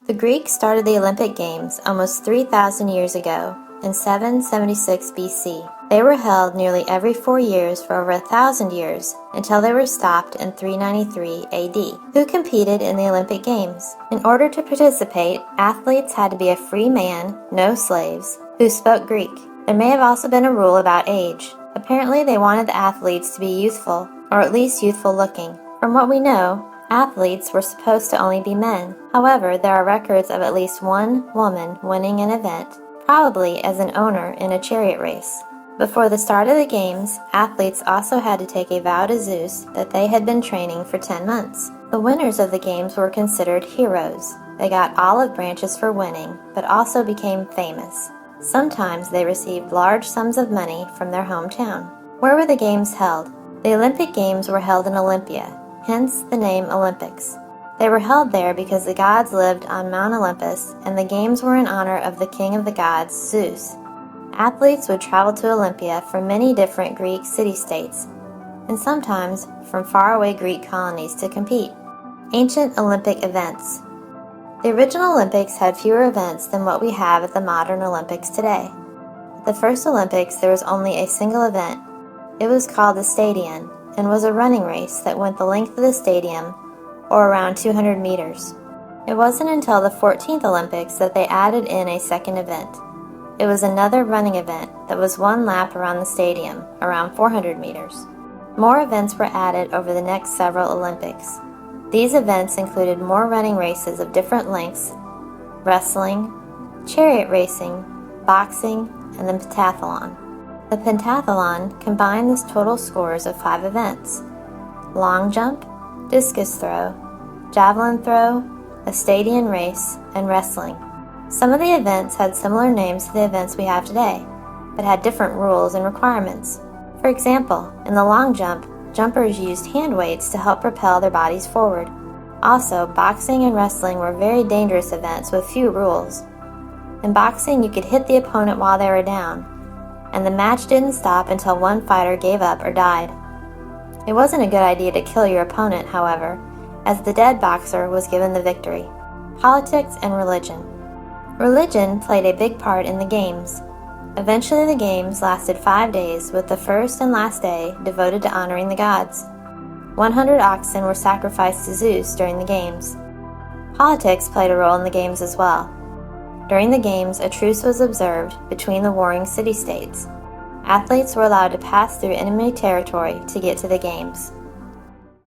The Greeks started the Olympic Games almost 3,000 years ago, in 776 BC. They were held nearly every 4 years for over 1,000 years, until they were stopped in 393 AD. Who competed in the Olympic Games? In order to participate, athletes had to be a free man, no slaves, who spoke Greek. There may have also been a rule about age. Apparently they wanted the athletes to be youthful, or at least youthful looking. From what we know, athletes were supposed to only be men. However, there are records of at least one woman winning an event, probably as an owner in a chariot race. Before the start of the games, athletes also had to take a vow to Zeus that they had been training for 10 months. The winners of the games were considered heroes. They got olive branches for winning, but also became famous. Sometimes they received large sums of money from their hometown. Where were the games held? The Olympic Games were held in Olympia, hence the name Olympics. They were held there because the gods lived on Mount Olympus, and the games were in honor of the king of the gods, Zeus. Athletes would travel to Olympia from many different Greek city-states, and sometimes from faraway Greek colonies to compete. Ancient Olympic events. The original Olympics had fewer events than what we have at the modern Olympics today. At the first Olympics, there was only a single event. It was called the Stadion, and was a running race that went the length of the stadium, or around 200 meters. It wasn't until the 14th Olympics that they added in a second event. It was another running event that was one lap around the stadium, around 400 meters. More events were added over the next several Olympics. These events included more running races of different lengths, wrestling, chariot racing, boxing, and the pentathlon. The pentathlon combined the total scores of 5 events: long jump, discus throw, javelin throw, a stadium race, and wrestling. Some of the events had similar names to the events we have today, but had different rules and requirements. For example, in the long jump, jumpers used hand weights to help propel their bodies forward. Also, boxing and wrestling were very dangerous events with few rules. In boxing, you could hit the opponent while they were down, and the match didn't stop until one fighter gave up or died. It wasn't a good idea to kill your opponent, however, as the dead boxer was given the victory. Politics and religion. Religion played a big part in the games. Eventually the games lasted 5 days, with the first and last day devoted to honoring the gods. 100 oxen were sacrificed to Zeus during the games. Politics played a role in the games as well. During the games, a truce was observed between the warring city-states. Athletes were allowed to pass through enemy territory to get to the games.